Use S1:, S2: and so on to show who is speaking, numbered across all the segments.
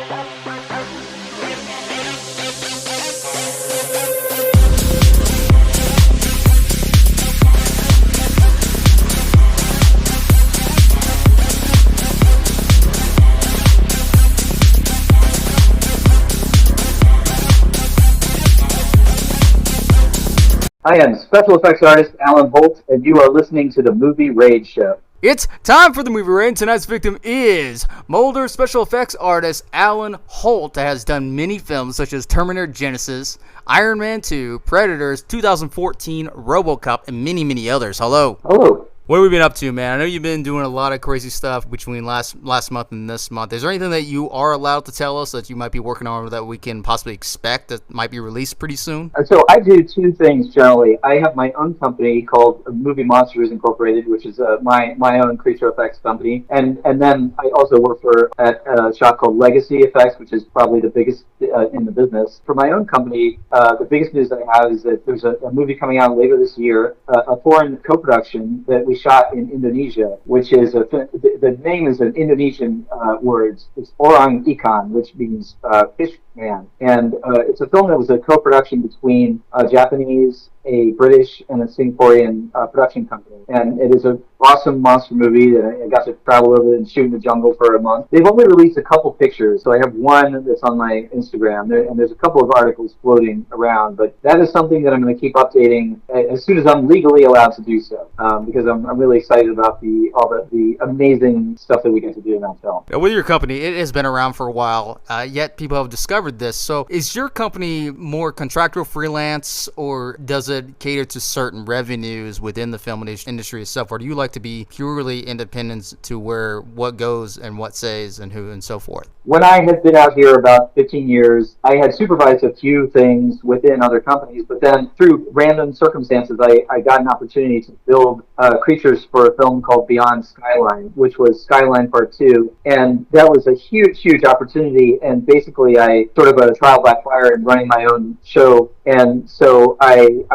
S1: I am special effects artist Allan Holt, and you are listening to the Movie Rage Show.
S2: It's time for the movie raid. Tonight's victim is Mulder special effects artist Allan Holt, that has done many films such as Terminator Genisys, Iron Man 2, Predators, 2014, RoboCop, and many, many others. Hello.
S1: Hello.
S2: What have we been up to, man? I know you've been doing a lot of crazy stuff between last month and this month. Is there anything that you are allowed to tell us that you might be working on that we can possibly expect that might be released pretty soon?
S1: So I do two things generally. I have my own company called Movie Monsters Incorporated, which is my own creature effects company, and then I also work at a shop called Legacy Effects, which is probably the biggest in the business. For my own company, the biggest news that I have is that there's a movie coming out later this year, a foreign co-production that we shot in Indonesia, which is the name is an Indonesian word. It's Orang Ikan, which means fish man, and it's a film that was a co-production between Japanese, a British, and a Singaporean production company, and it is an awesome monster movie that I got to travel over and shoot in the jungle for a month. They've only released a couple pictures, so I have one that's on my Instagram, and there's a couple of articles floating around, but that is something that I'm going to keep updating as soon as I'm legally allowed to do so, because I'm really excited about all the amazing stuff that we get to do in that film.
S2: With your company, it has been around for a while, yet people have discovered this. So is your company more contractual freelance, or does it cater to certain revenues within the film industry itself, or do you like to be purely independent to where what goes and what stays and who and so forth?
S1: When I had been out here about 15 years, I had supervised a few things within other companies, but then through random circumstances, I got an opportunity to build creatures for a film called Beyond Skyline, which was Skyline Part 2, and that was a huge, huge opportunity, and basically I sort of a trial by fire in running my own show, and so I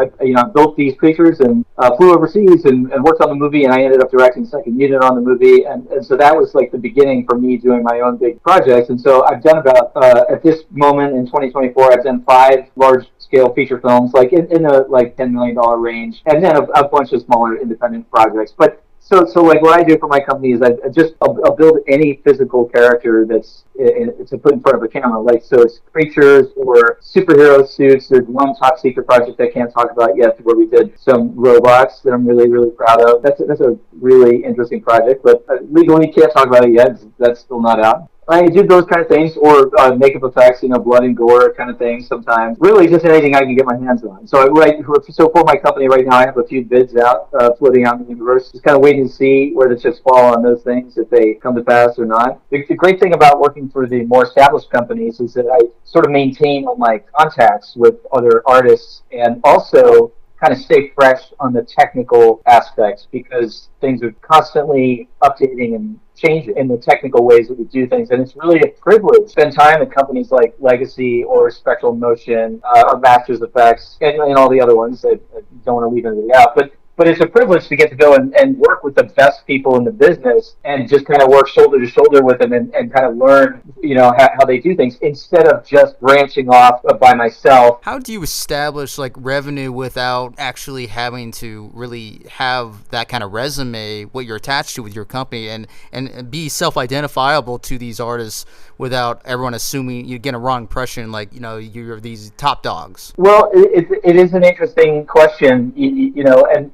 S1: built these creatures and flew overseas and worked on the movie, and I ended up directing second unit on the movie, and so that was like the beginning for me doing my own big projects. And so I've done about, at this moment in 2024, I've done 5 large-scale feature films, like in the like $10 million range, and then a bunch of smaller independent projects. But so like what I do for my company is I'll build any physical character that's to put in front of a camera. Like, so it's creatures or superhero suits. There's one top secret project I can't talk about yet where we did some robots that I'm really, really proud of. That's a really interesting project, but legally can't talk about it yet. That's still not out. I do those kind of things, or makeup effects, blood and gore kind of things sometimes. Really just anything I can get my hands on. So for my company right now, I have a few bids out, floating out in the universe. Just kind of waiting to see where the chips fall on those things, if they come to pass or not. The great thing about working for the more established companies is that I sort of maintain all my contacts with other artists, and also kind of stay fresh on the technical aspects, because things are constantly updating and changing in the technical ways that we do things. And it's really a privilege to spend time at companies like Legacy or Spectral Motion or Masters Effects and all the other ones. I don't want to leave anybody out. But it's a privilege to get to go and work with the best people in the business and just kind of work shoulder to shoulder with them and kind of learn, how they do things, instead of just branching off by myself.
S2: How do you establish revenue without actually having to really have that kind of resume, what you're attached to with your company, and be self-identifiable to these artists without everyone assuming you get a wrong impression, you're these top dogs?
S1: Well, it is an interesting question, and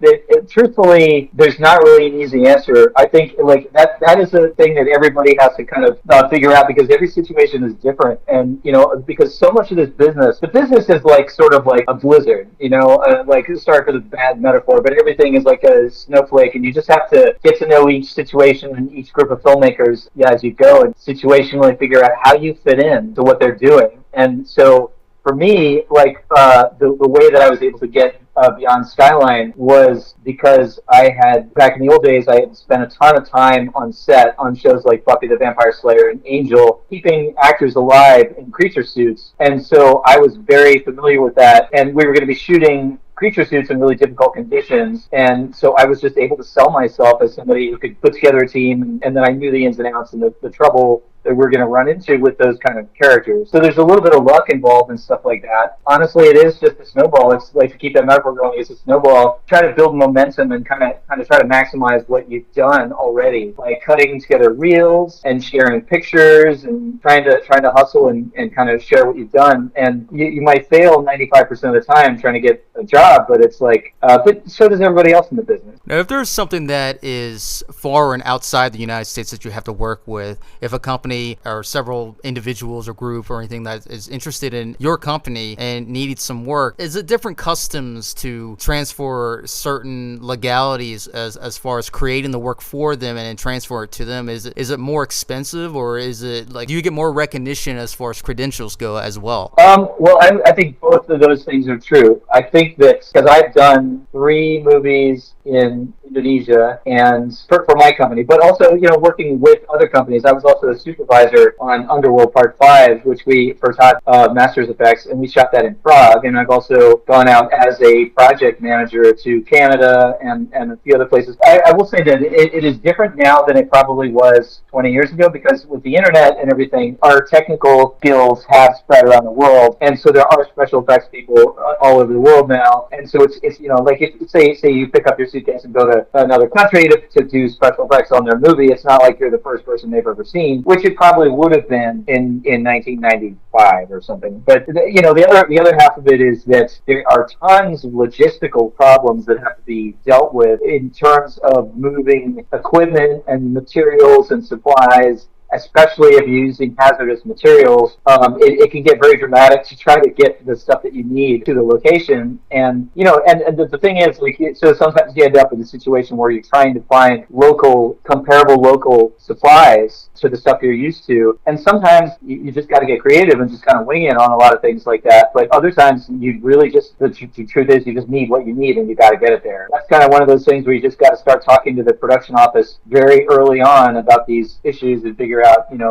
S1: truthfully, there's not really an easy answer. I think that is a thing that everybody has to kind of figure out, because every situation is different, and because so much of the business is sort of like a blizzard, sorry for the bad metaphor, but everything is like a snowflake, and you just have to get to know each situation and each group of filmmakers as you go, and situationally figure out how you fit in to what they're doing. And so for me, the way that I was able to get Beyond Skyline was because I had, back in the old days, I had spent a ton of time on set on shows like Buffy the Vampire Slayer and Angel, keeping actors alive in creature suits. And so I was very familiar with that. And we were going to be shooting creature suits in really difficult conditions, and so I was just able to sell myself as somebody who could put together a team, and then I knew the ins and outs and the trouble that we're going to run into with those kind of characters. So there's a little bit of luck involved and stuff like that. Honestly, it is just a snowball. It's like, to keep that metaphor going, it's a snowball. Try to build momentum and kind of try to maximize what you've done already by cutting together reels and sharing pictures and trying to hustle and kind of share what you've done. And you might fail 95% of the time trying to get a job, but it's like, but so does everybody else in the business.
S2: Now, if there's something that is foreign outside the United States that you have to work with, if a company or several individuals or group or anything that is interested in your company and needed some work, is it different customs to transfer certain legalities as far as creating the work for them and then transfer it to them? Is it more expensive, or is it like, do you get more recognition as far as credentials go as well?
S1: Well, I think both of those things are true. I think that because I've done 3 movies in Indonesia and for my company, but also, working with other companies. I was also a supervisor on Underworld Part 5, which we first had Masters Effects, and we shot that in Prague. And I've also gone out as a project manager to Canada and a few other places. I will say that it is different now than it probably was 20 years ago, because with the internet and everything, our technical skills have spread around the world, and so there are special effects people all over the world now. And so it's like, if say you pick up your suitcase and go to another country to do special effects on their movie, it's not like you're the first person they've ever seen, which it probably would have been in 1995 or something. But the other half of it is that there are tons of logistical problems that have to be dealt with in terms of moving equipment and materials and supplies, especially if you're using hazardous materials. It can get very dramatic to try to get the stuff that you need to the location. And the thing is, like, so sometimes you end up in a situation where you're trying to find comparable local supplies to the stuff you're used to. And sometimes you just got to get creative and just kind of wing it on a lot of things like that. But other times you really just, the truth is, you just need what you need and you got to get it there. That's kind of one of those things where you just got to start talking to the production office very early on about these issues and figure out,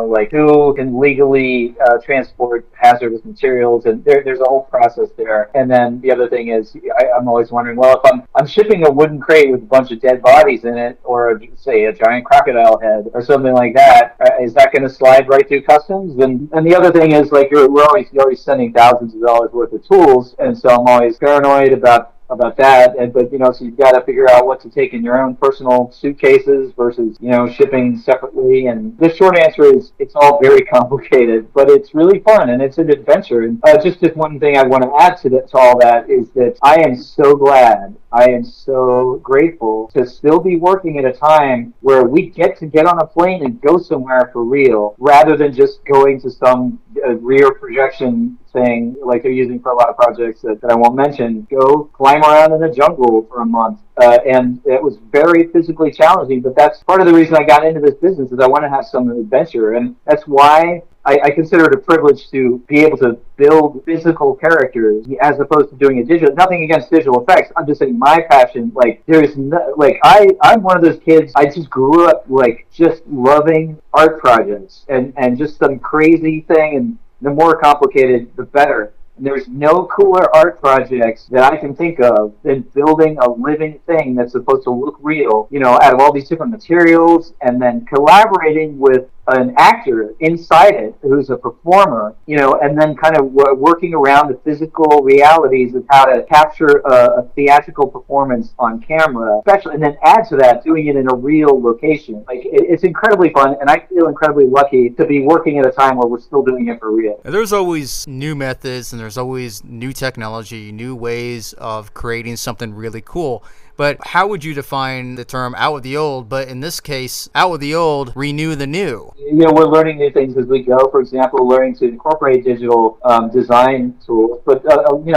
S1: like, who can legally transport hazardous materials, and there's a whole process there. And then the other thing is, I'm always wondering, well, if I'm shipping a wooden crate with a bunch of dead bodies in it, or say a giant crocodile head or something like that, is that going to slide right through customs? And the other thing is, like, you're always sending thousands of dollars worth of tools, and so I'm always paranoid about that. But so you've got to figure out what to take in your own personal suitcases versus shipping separately. And the short answer is, it's all very complicated, but it's really fun and it's an adventure. And just one thing I want to add to all that is that I am so glad, I am so grateful to still be working at a time where we get to get on a plane and go somewhere for real, rather than just going to some rear projection thing like they're using for a lot of projects that I won't mention. Go climb around in the jungle for a month. And it was very physically challenging, but that's part of the reason I got into this business, is I want to have some adventure. And that's why I consider it a privilege to be able to build physical characters as opposed to doing it digital. Nothing against digital effects. I'm just saying my passion, I'm one of those kids, I just grew up, like, just loving art projects and just some crazy thing, and the more complicated, the better. And there's no cooler art projects that I can think of than building a living thing that's supposed to look real, out of all these different materials, and then collaborating with an actor inside it who's a performer, and then kind of working around the physical realities of how to capture a theatrical performance on camera, especially, and then add to that, doing it in a real location. Like, it's incredibly fun, and I feel incredibly lucky to be working at a time where we're still doing it for real.
S2: There's always new methods, and there's always new technology, new ways of creating something really cool. But how would you define the term out with the old? But in this case, out with the old, renew the new.
S1: We're learning new things as we go. For example, learning to incorporate digital design tools. But,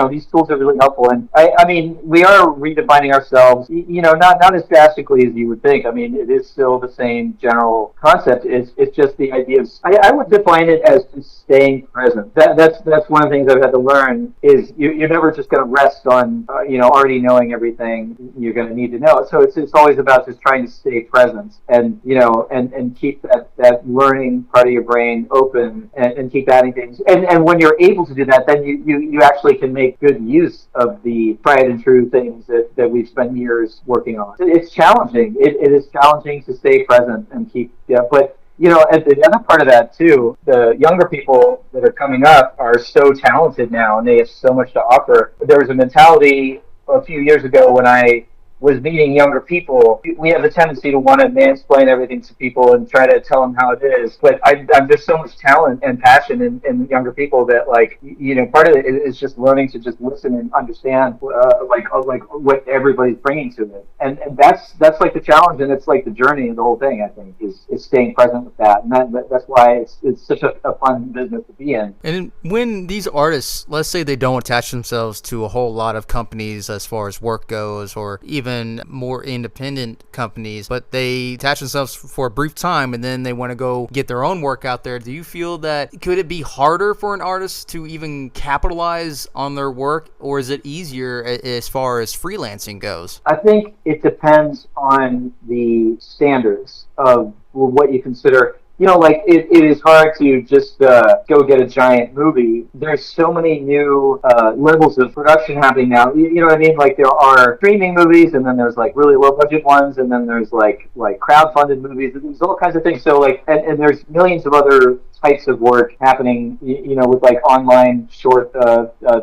S1: these tools are really helpful. And I mean, we are redefining ourselves, not as drastically as you would think. I mean, it is still the same general concept. It's just the idea of, I would define it as just staying present. That's one of the things I've had to learn, is you're never just going to rest on, already knowing everything you're going to need to know. So it's always about just trying to stay present and keep that learning part of your brain open and keep adding things. And when you're able to do that, then you actually can make good use of the tried and true things that we've spent years working on. It's challenging. It is challenging to stay present and keep, but And the other part of that too, the younger people that are coming up are so talented now, and they have so much to offer. There was a mentality a few years ago when I was meeting younger people. We have a tendency to want to mansplain everything to people and try to tell them how it is. But there's so much talent and passion in younger people that, like, part of it is just learning to just listen and understand, like what everybody's bringing to it. And that's like the challenge, and it's like the journey of the whole thing. I think is staying present with that, and that's why it's such a fun business to be in.
S2: And when these artists, let's say they don't attach themselves to a whole lot of companies as far as work goes, or even more independent companies, but they attach themselves for a brief time and then they want to go get their own work out there, do you feel that could it be harder for an artist to even capitalize on their work, or is it easier as far as freelancing goes?
S1: I think it depends on the standards of what you consider. Like it is hard to just go get a giant movie. There's so many new levels of production happening now. You know what I mean? Like there are streaming movies, and then there's like really low budget ones, and then there's like crowdfunded movies. There's all kinds of things. So and there's millions of other types of work happening, with like online short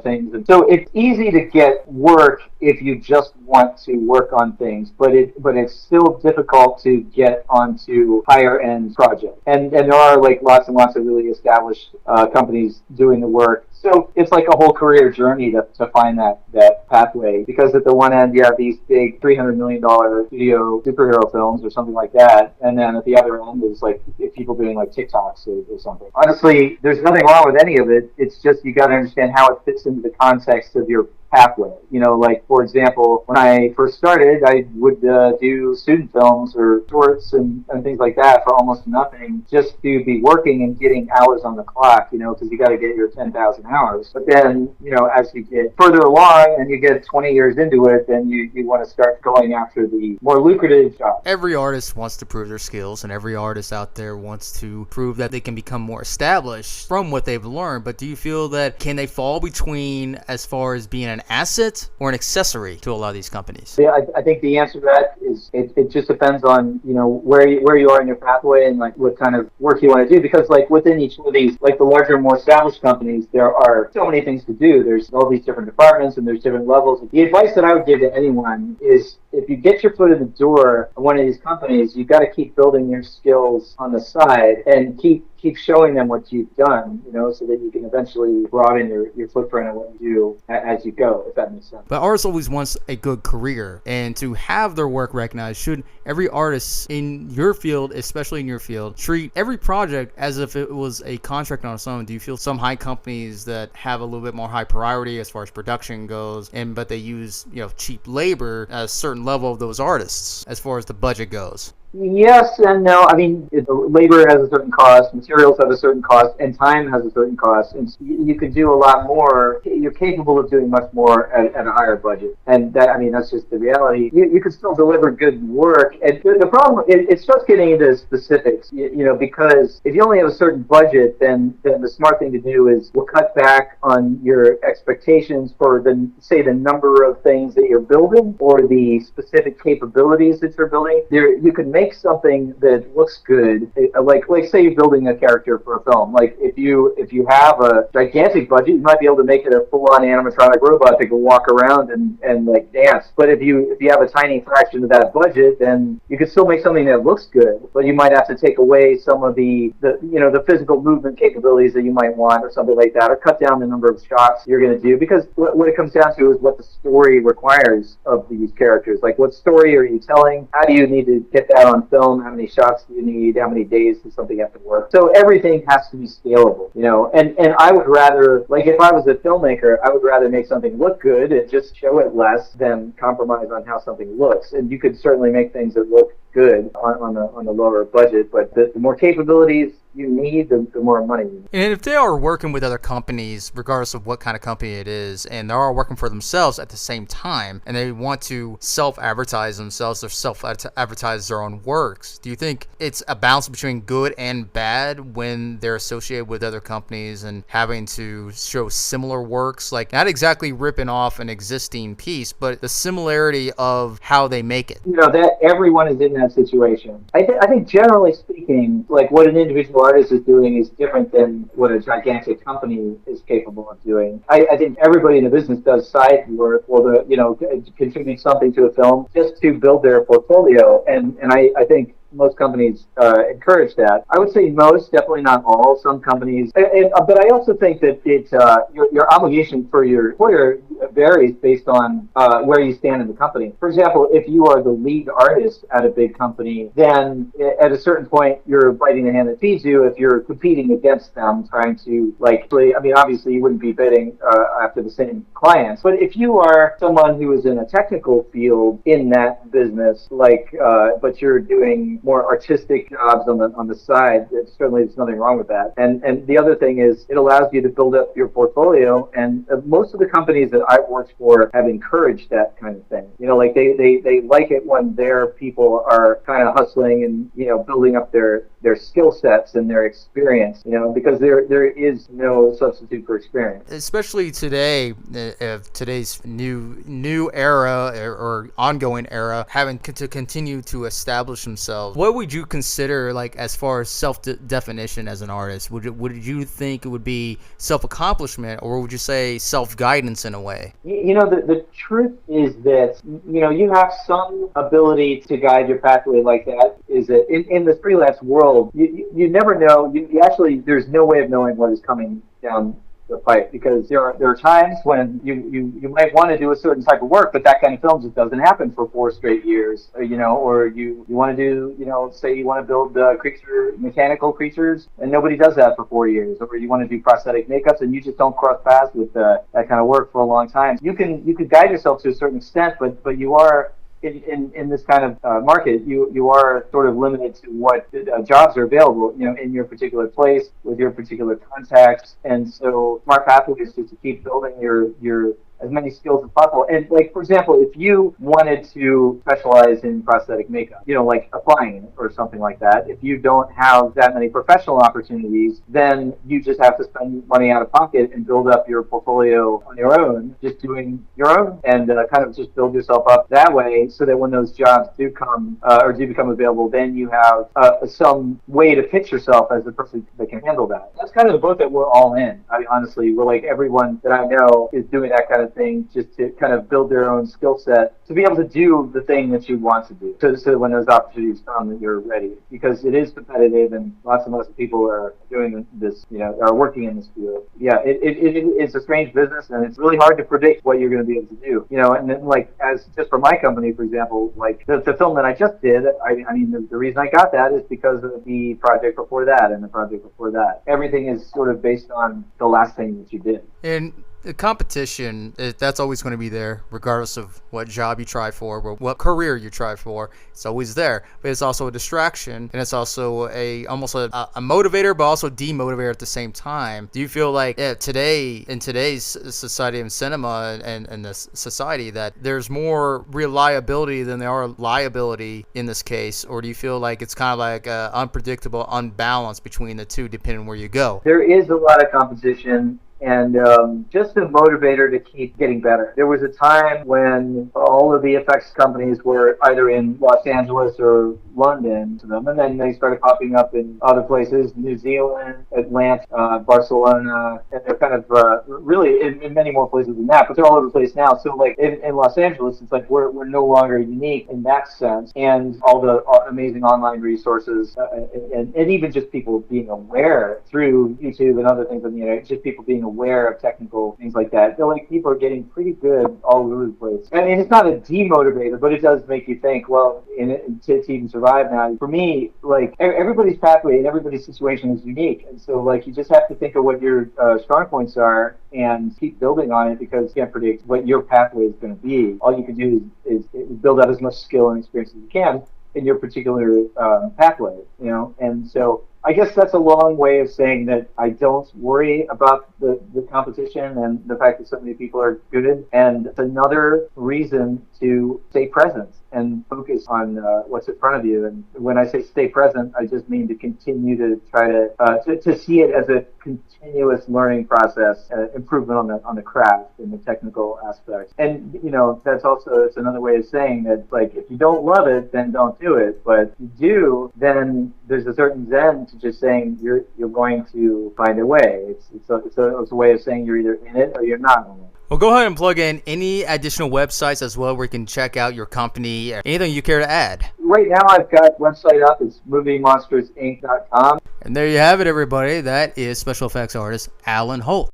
S1: things. And so it's easy to get work if you just want to work on things, but it's still difficult to get onto higher end projects. And there are like lots and lots of really established companies doing the work. So it's like a whole career journey to find that pathway, because at the one end you have these big $300 million studio superhero films or something like that, and then at the other end is like people doing like TikToks or something. Honestly, there's nothing wrong with any of it. It's just you got to understand how it fits into the context of your pathway. Like for example, when I first started, I would do student films or shorts and things like that for almost nothing, just to be working and getting hours on the clock, because you got to get your 10,000 hours. But then, as you get further along and you get 20 years into it, then you want to start going after the more lucrative jobs.
S2: Every artist wants to prove their skills, and every artist out there wants to prove that they can become more established from what they've learned. But do you feel that can they fall between as far as being an asset or an accessory to a lot of these companies?
S1: Yeah, I think the answer to that is it just depends on where you are in your pathway and like what kind of work you want to do, because like within each one of these, like the larger, more established companies, there are so many things to do. There's all these different departments and there's different levels. The advice that I would give to anyone is, if you get your foot in the door of one of these companies, you got to keep building your skills on the side and keep showing them what you've done, so that you can eventually broaden your footprint and what you do as you go, if that makes sense.
S2: But artists always wants a good career, and to have their work recognized, should every artist in your field, especially in your field, treat every project as if it was a contract on its own? Do you feel some high companies that have a little bit more high priority as far as production goes, but they use cheap labor at a certain level of those artists as far as the budget goes?
S1: Yes and no. I mean, labor has a certain cost, materials have a certain cost, and time has a certain cost. And you could do a lot more. You're capable of doing much more at a higher budget. And that's just the reality. You can still deliver good work. And the problem, it starts getting into specifics, because if you only have a certain budget, then the smart thing to do is we'll cut back on your expectations for the number of things that you're building or the specific capabilities that you're building. You can make something that looks good, like say you're building a character for a film. Like if you have a gigantic budget, you might be able to make it a full-on animatronic robot that can walk around and like dance. But if you have a tiny fraction of that budget, then you can still make something that looks good, but you might have to take away some of the physical movement capabilities that you might want or something like that, or cut down the number of shots you're going to do, because what it comes down to is what the story requires of these characters. Like, what story are you telling? How do you need to get that on film? How many shots do you need? How many days does something have to work? So everything has to be scalable, and I would rather, like, if I was a filmmaker, I would rather make something look good and just show it less than compromise on how something looks. And you could certainly make things that look good on the lower budget, but the more capabilities you need, the more money you need.
S2: And if they are working with other companies, regardless of what kind of company it is, and they are working for themselves at the same time, and they want to self-advertise themselves or self-advertise their own works, do you think it's a balance between good and bad when they're associated with other companies and having to show similar works? Like, not exactly ripping off an existing piece, but the similarity of how they make it.
S1: That everyone is in that that situation. I think generally speaking, like what an individual artist is doing is different than what a gigantic company is capable of doing. I think everybody in the business does side work or contribute something to a film just to build their portfolio. And I think most companies encourage that. I would say most, definitely not all. Some companies, but I also think that your obligation for your employer varies based on where you stand in the company. For example, if you are the lead artist at a big company, then at a certain point you're biting the hand that feeds you. If you're competing against them, trying to obviously you wouldn't be bidding after the same clients. But if you are someone who is in a technical field in that business, but you're doing more artistic jobs on the side, certainly there's nothing wrong with that. And the other thing is it allows you to build up your portfolio. And most of the companies that I've worked for have encouraged that kind of thing. They like it when their people are kind of hustling and building up their skill sets and their experience. Because there is no substitute for experience.
S2: Especially today, of today's new era or ongoing era, having to continue to establish themselves. What would you consider, like, as far as self-definition as an artist? Would you think it would be self-accomplishment, or would you say self-guidance in a way?
S1: The truth is that, you have some ability to guide your pathway like that. Is that in the freelance world, you never know. You actually, there's no way of knowing what is coming down the pipe, because there are times when you might want to do a certain type of work, but that kind of film just doesn't happen for 4 straight years, or you want to do, say you want to build mechanical creatures, and nobody does that for 4 years, or you want to do prosthetic makeups and you just don't cross paths with that kind of work for a long time. You can guide yourself to a certain extent, but you are in this kind of market, you are sort of limited to what jobs are available, in your particular place with your particular contacts. And so smart pathways is to keep building your as many skills as possible. And for example, if you wanted to specialize in prosthetic makeup, like applying or something like that, if you don't have that many professional opportunities, then you just have to spend money out of pocket and build up your portfolio on your own, just doing your own, and kind of just build yourself up that way, so that when those jobs do come or do become available, then you have some way to pitch yourself as the person that can handle that. That's kind of the boat that we're all in. Honestly, we're like, everyone that I know is doing that kind of thing, just to kind of build their own skill set to be able to do the thing that you want to do, so that when those opportunities come, that you're ready, because it is competitive and lots of people are doing this, are working in this field. Yeah, it's a strange business, and it's really hard to predict what you're going to be able to do. And then, as just for my company, for example, the film that I just did, the reason I got that is because of the project before that and the project before that. Everything is sort of based on the last thing that you did.
S2: And the competition, that's always going to be there, regardless of what job you try for or what career you try for. It's always there, but it's also a distraction, and it's also almost a motivator, but also demotivator at the same time. Do you feel like in today's society of cinema and this society, that there's more reliability than there are liability in this case, or do you feel like it's kind of like unpredictable, unbalanced between the two, depending on where you go?
S1: There is a lot of competition, and just a motivator to keep getting better. There was a time when all of the effects companies were either in Los Angeles or London to them, and then they started popping up in other places, New Zealand, Atlanta, Barcelona, and they're kind of really in many more places than that, but they're all over the place now. So in Los Angeles, it's like we're no longer unique in that sense, and all the amazing online resources, and even just people being aware through YouTube and other things on the internet, just people being aware of technical things like that. I feel like people are getting pretty good all over the place. I mean, it's not a demotivator, but it does make you think, well, to even survive now. For me, everybody's pathway and everybody's situation is unique. And so, you just have to think of what your strong points are and keep building on it, because you can't predict what your pathway is going to be. All you can do is build out as much skill and experience as you can in your particular pathway, and so I guess that's a long way of saying that I don't worry about the competition and the fact that so many people are good, and it's another reason to stay present and focus on what's in front of you. And when I say stay present, I just mean to continue to try to see it as a continuous learning process, improvement on the craft and the technical aspects. And that's also, it's another way of saying that, like, if you don't love it, then don't do it. But if you do, then there's a certain zen to just saying you're going to find a way. It's a way of saying you're either in it or you're not in it.
S2: Well, go ahead and plug in any additional websites as well where you can check out your company. Anything you care to add?
S1: Right now, I've got a website up. It's moviemonstersinc.com.
S2: And there you have it, everybody. That is special effects artist Allan Holt.